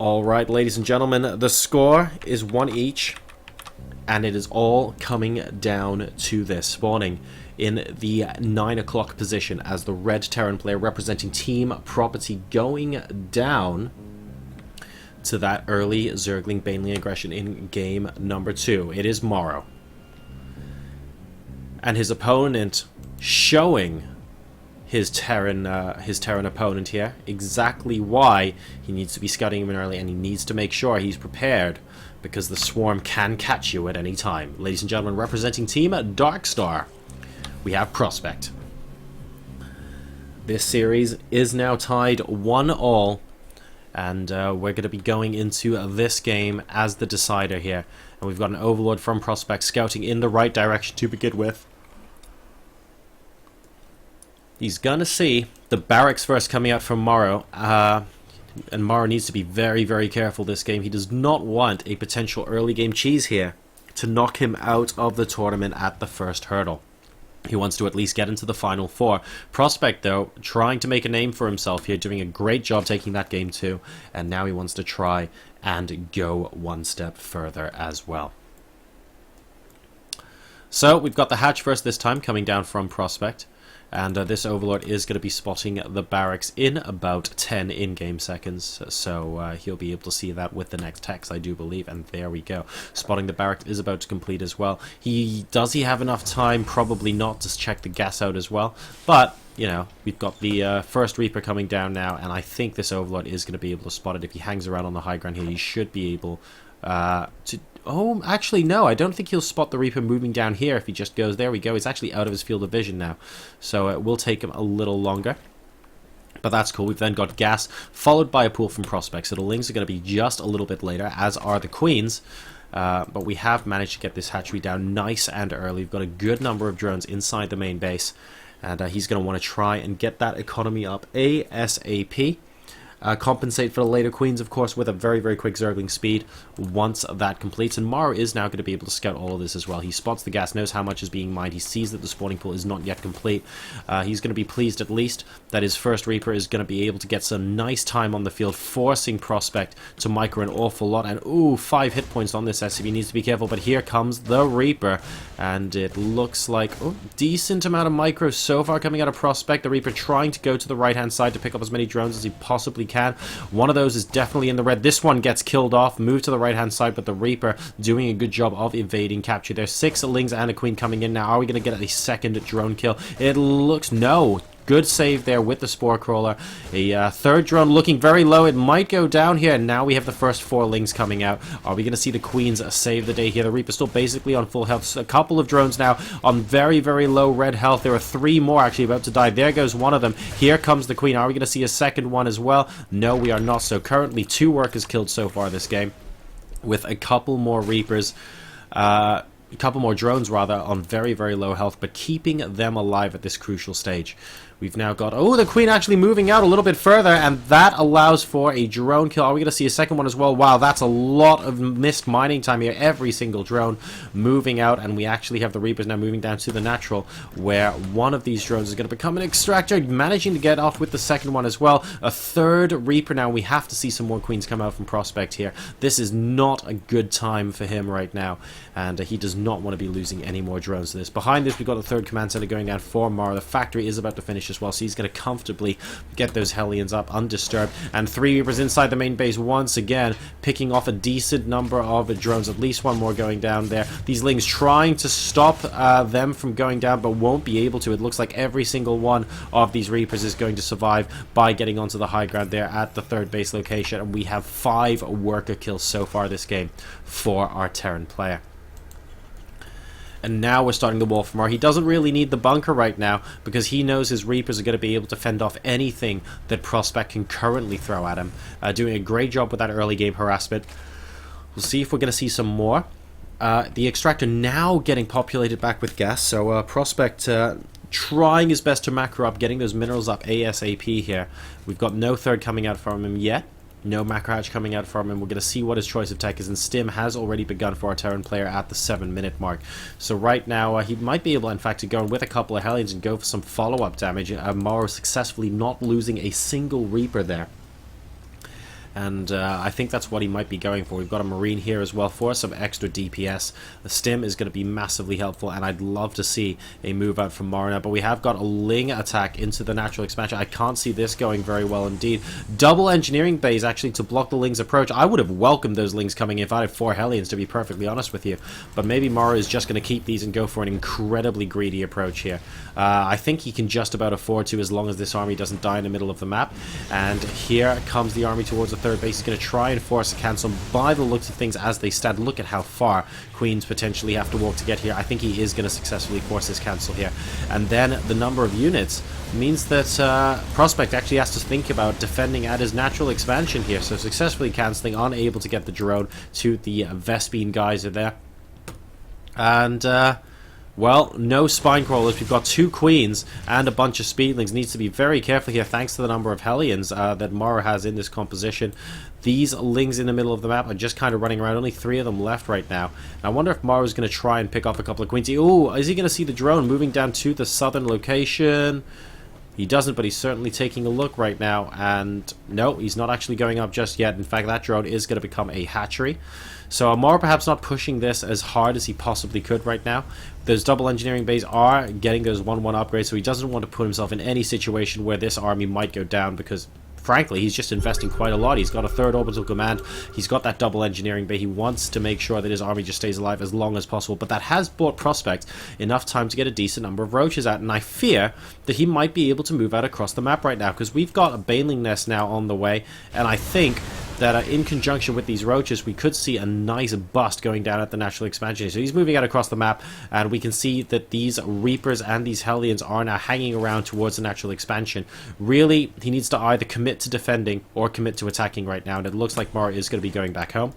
Alright, ladies and gentlemen, the score is 1 each, and it is all coming down to this. Spawning in the 9 o'clock position as the red Terran player representing Team Property, going down to that early Zergling Baneling aggression in game number 2. It is Morrow. And his opponent showing his Terran opponent here exactly why he needs to be scouting him in early, and he needs to make sure he's prepared because the swarm can catch you at any time. Ladies and gentlemen, representing Team Darkstar, we have Prospect. This series is now tied 1-1, and we're going to be going into this game as the decider here. And we've got an Overlord from Prospect scouting in the right direction to begin with. He's gonna see the barracks first coming out from Morrow, and Morrow needs to be very, very careful this game. He does not want a potential early game cheese here to knock him out of the tournament at the first hurdle. He wants to at least get into the final 4. Prospect, though, trying to make a name for himself here, doing a great job taking that game too, and now he wants to try and go one step further as well. So we've got the hatch first this time coming down from Prospect. And this Overlord is going to be spotting the barracks in about 10 in-game seconds. So he'll be able to see that with the next text, I do believe. And there we go. Spotting the barracks is about to complete as well. Does he have enough time? Probably not, to check the gas out as well. But, you know, we've got the first Reaper coming down now. And I think this Overlord is going to be able to spot it. If he hangs around on the high ground here, he should be able to... Oh, actually, no. I don't think he'll spot the Reaper moving down here if he just goes. There we go. He's actually out of his field of vision now. So it will take him a little longer. But that's cool. We've then got gas, followed by a pool from Prospect. So the Lings are going to be just a little bit later, as are the Queens. But we have managed to get this hatchery down nice and early. We've got a good number of drones inside the main base. And he's going to want to try and get that economy up ASAP. Compensate for the later Queens, of course, with a very, very quick Zergling speed once that completes. And Morrow is now going to be able to scout all of this as well. He spots the gas, knows how much is being mined. He sees that the spawning pool is not yet complete. He's going to be pleased, at least, that his first Reaper is going to be able to get some nice time on the field, forcing Prospect to micro an awful lot. And, ooh, 5 hit points on this SCV. Needs to be careful, but here comes the Reaper. And it looks like, oh, decent amount of micro so far coming out of Prospect. The Reaper trying to go to the right-hand side to pick up as many drones as he possibly can. One of those is definitely in the red. This one gets killed off, moved to the right-hand side, but the Reaper doing a good job of evading capture. There's 6 Lings and a Queen coming in now. Are we going to get a second drone kill? It looks... No. Good save there with the Spore Crawler. A third drone looking very low. It might go down here. And now we have the first 4 Lings coming out. Are we going to see the Queens save the day here? The Reaper still basically on full health. So a couple of drones now on very, very low red health. There are 3 more actually about to die. There goes one of them. Here comes the Queen. Are we going to see a second one as well? No, we are not. So currently 2 workers killed so far this game, with a couple more Reapers. A couple more drones, rather, on very, very low health, but keeping them alive at this crucial stage. We've now got... Oh, the Queen actually moving out a little bit further, and that allows for a drone kill. Are we going to see a second one as well? Wow, that's a lot of missed mining time here. Every single drone moving out, and we actually have the Reapers now moving down to the natural, where one of these drones is going to become an extractor, managing to get off with the second one as well. A third Reaper now. We have to see some more Queens come out from Prospect here. This is not a good time for him right now, and he does not want to be losing any more drones to this. Behind this, we've got the third command center going down for Morrow. The factory is about to finish as well, so he's going to comfortably get those Hellions up undisturbed. And 3 Reapers inside the main base once again, picking off a decent number of drones. At least one more going down there. These Lings trying to stop them from going down, but won't be able to. It looks like every single one of these Reapers is going to survive by getting onto the high ground there at the third base location. And we have 5 worker kills so far this game for our Terran player. And now we're starting the wall from Morrow. He doesn't really need the bunker right now because he knows his Reapers are going to be able to fend off anything that Prospect can currently throw at him. Doing a great job with that early game harassment. We'll see if we're going to see some more. The extractor now getting populated back with gas. So Prospect trying his best to macro up, getting those minerals up ASAP here. We've got no third coming out from him yet. No macro hatch coming out from him. We're going to see what his choice of tech is, and Stim has already begun for our Terran player at the 7-minute mark. So right now, he might be able, in fact, to go in with a couple of Hellions and go for some follow-up damage. Morrow successfully not losing a single Reaper there. and I think that's what he might be going for. We've got a Marine here as well for some extra DPS. The stim is going to be massively helpful, and I'd love to see a move out from Morrow now, but we have got a Ling attack into the natural expansion. I can't see this going very well indeed. Double engineering bays actually to block the Ling's approach. I would have welcomed those Lings coming in if I had 4 Hellions, to be perfectly honest with you, but maybe Morrow is just going to keep these and go for an incredibly greedy approach here. I think he can just about afford to, as long as this army doesn't die in the middle of the map. And here comes the army towards the third base. He's going to try and force a cancel. By the looks of things as they stand, look at how far Queens potentially have to walk to get here. I think he is going to successfully force this cancel here. And then the number of units means that Prospect actually has to think about defending at his natural expansion here. So successfully cancelling, unable to get the drone to the Vespine guys are there. And well, no spine crawlers. We've got 2 queens and a bunch of speedlings. Needs to be very careful here thanks to the number of Hellions that Morrow has in this composition. These Lings in the middle of the map are just kind of running around. Only 3 of them left right now. And I wonder if Morrow's going to try and pick off a couple of queens. Ooh, is he going to see the drone moving down to the southern location? He doesn't, but he's certainly taking a look right now. And no, he's not actually going up just yet. In fact, that drone is going to become a hatchery. So Morrow perhaps not pushing this as hard as he possibly could right now. Those double engineering bays are getting those 1-1 upgrades, so he doesn't want to put himself in any situation where this army might go down, because frankly, he's just investing quite a lot. He's got a 3rd orbital command. He's got that double engineering bay. He wants to make sure that his army just stays alive as long as possible. But that has bought Prospect enough time to get a decent number of roaches out. And I fear that he might be able to move out across the map right now, because we've got a Baneling nest now on the way. And I think that in conjunction with these roaches, we could see a nice bust going down at the natural expansion. So he's moving out across the map, and we can see that these Reapers and these Hellions are now hanging around towards the natural expansion. Really, he needs to either commit to defending or commit to attacking right now, and it looks like Morrow is going to be going back home.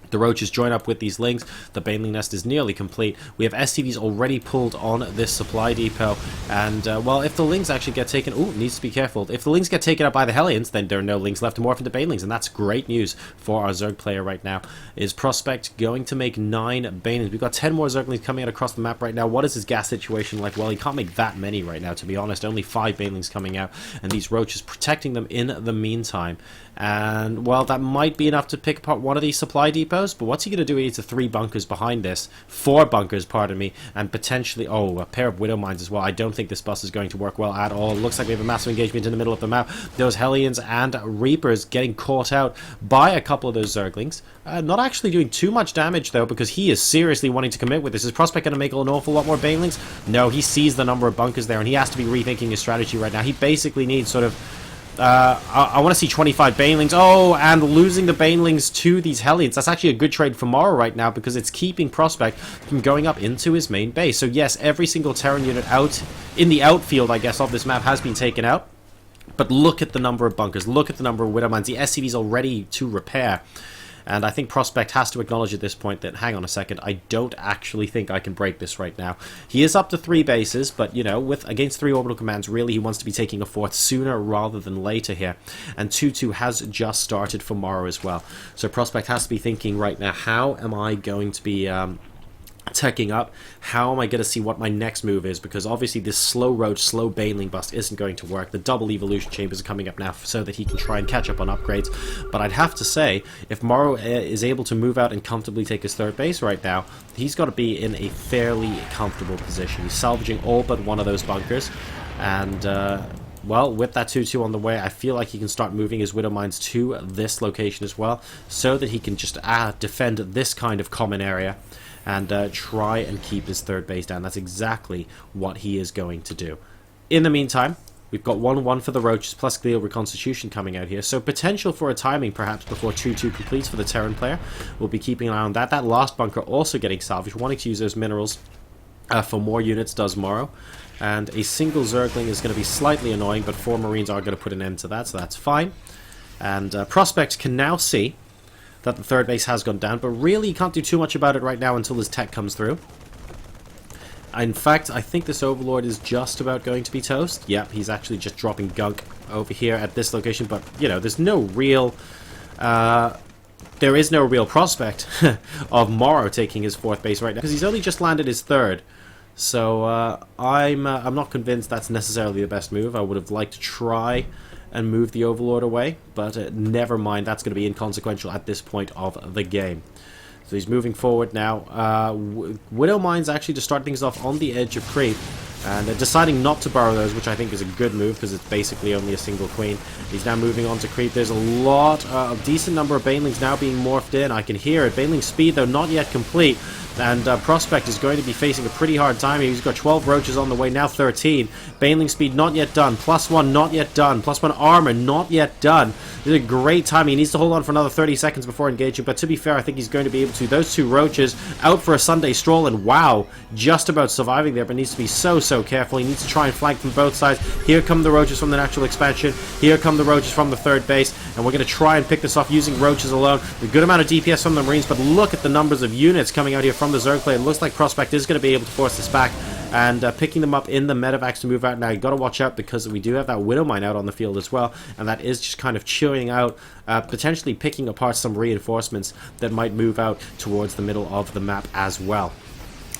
The roaches join up with these Lings. The Baneling nest is nearly complete. We have SCVs already pulled on this supply depot. And, well, if the Lings actually get taken... Ooh, needs to be careful. If the Lings get taken out by the Hellions, then there are no Lings left to morph into Banelings. And that's great news for our Zerg player right now. Is Prospect going to make 9 Banelings? We've got 10 more Zerglings coming out across the map right now. What is his gas situation like? Well, he can't make that many right now, to be honest. Only 5 Banelings coming out. And these roaches protecting them in the meantime. And, well, that might be enough to pick apart one of these supply depots, but what's he going to do? He needs 3 bunkers behind this. 4 bunkers, pardon me, and potentially, oh, a pair of Widow Mines as well. I don't think this bus is going to work well at all. It looks like we have a massive engagement in the middle of the map. Those Hellions and Reapers getting caught out by a couple of those Zerglings. Not actually doing too much damage, though, because he is seriously wanting to commit with this. Is Prospect going to make an awful lot more Banelings? No, he sees the number of bunkers there, and he has to be rethinking his strategy right now. He basically needs sort of... I want to see 25 Banelings. Oh, and losing the Banelings to these Hellions. That's actually a good trade for Morrow right now, because it's keeping Prospect from going up into his main base. So yes, every single Terran unit out in the outfield, I guess, of this map has been taken out. But look at the number of bunkers. Look at the number of Widow Mines. The SCV's already to repair. And I think Prospect has to acknowledge at this point that, hang on a second, I don't actually think I can break this right now. He is up to 3 bases, but, you know, with against 3 orbital commands, really he wants to be taking a 4th sooner rather than later here. And 2-2 has just started for Morrow as well. So Prospect has to be thinking right now, how am I going to be... teching up, how am I going to see what my next move is, because obviously this slow road, slow Baneling bust isn't going to work. The double evolution chambers are coming up now so that he can try and catch up on upgrades, but I'd have to say, if Morrow is able to move out and comfortably take his 3rd base right now, he's got to be in a fairly comfortable position. He's salvaging all but one of those bunkers, and well, with that 2-2 on the way, I feel like he can start moving his Widow Mines to this location as well, so that he can just defend this kind of common area and try and keep his 3rd base down. That's exactly what he is going to do. In the meantime, we've got 1-1 for the Roaches plus Glial Reconstitution coming out here, so potential for a timing perhaps before 2-2 completes for the Terran player. We'll be keeping an eye on that. That last bunker also getting salvaged, wanting to use those minerals for more units does Morrow. And a single Zergling is going to be slightly annoying, but 4 Marines are going to put an end to that, so that's fine. And Prospect can now see that the 3rd base has gone down, but really you can't do too much about it right now until his tech comes through. In fact, I think this Overlord is just about going to be toast. Yep, he's actually just dropping gunk over here at this location, but, you know, there's no real... there is no real prospect of Morrow taking his 4th base right now, because he's only just landed his 3rd. So, I'm not convinced that's necessarily the best move. I would have liked to try and move the Overlord away, but never mind, that's going to be inconsequential at this point of the game. So he's moving forward now. Widow Mines actually to start things off on the edge of creep, and deciding not to borrow those, which I think is a good move because it's basically only a single queen. He's now moving on to creep. There's a decent number of Banelings now being morphed in. I can hear it. Baneling speed, though, not yet complete. And Prospect is going to be facing a pretty hard time here. He's got 12 roaches on the way, now 13. Baneling speed not yet done. +1 not yet done. +1 armor not yet done. This is a great time. He needs to hold on for another 30 seconds before engaging, but to be fair, I think he's going to be able to. Those 2 roaches out for a Sunday stroll, and wow, just about surviving there, but needs to be so careful. He needs to try and flank from both sides. Here come the roaches from the natural expansion. Here come the roaches from the third base, and we're going to try and pick this off using roaches alone. A good amount of DPS from the Marines, but look at the numbers of units coming out here from the Zerg play. It looks like Prospect is going to be able to force this back, and picking them up in the medevacs to move out. Now, you've got to watch out because we do have that Widow Mine out on the field as well, and that is just kind of chewing out, potentially picking apart some reinforcements that might move out towards the middle of the map as well.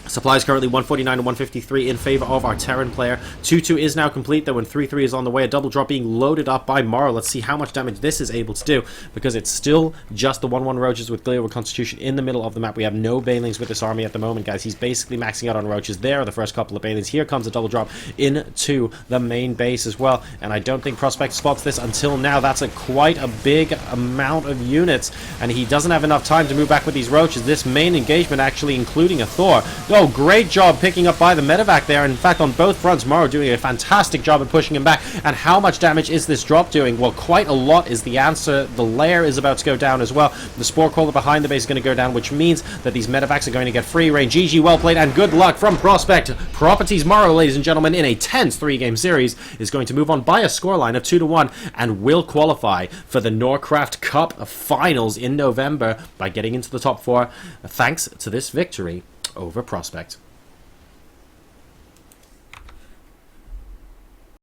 Supplies currently 149 to 153 in favor of our Terran player. 2-2 is now complete, though, and 3-3 is on the way. A double drop being loaded up by Morrow. Let's see how much damage this is able to do, because it's still just the 1-1 roaches with Glider with Constitution in the middle of the map. We have no Banelings with this army at the moment, guys. He's basically maxing out on roaches. There are the first couple of Banelings. Here comes a double drop into the main base as well, and I don't think Prospect spots this until now. That's quite a big amount of units, and he doesn't have enough time to move back with these roaches. This main engagement actually including a Thor. Oh, great job picking up by the medevac there. In fact, on both fronts, Morrow doing a fantastic job at pushing him back. And how much damage is this drop doing? Well, quite a lot is the answer. The lair is about to go down as well. The Spore Crawler behind the base is going to go down, which means that these medevacs are going to get free reign. GG, well played, and good luck from Prospect. Properties Morrow, ladies and gentlemen, in a tense 3-game series, is going to move on by a scoreline of 2-1 and will qualify for the NorCraft Cup finals in November by getting into the top 4 thanks to this victory over Prospect.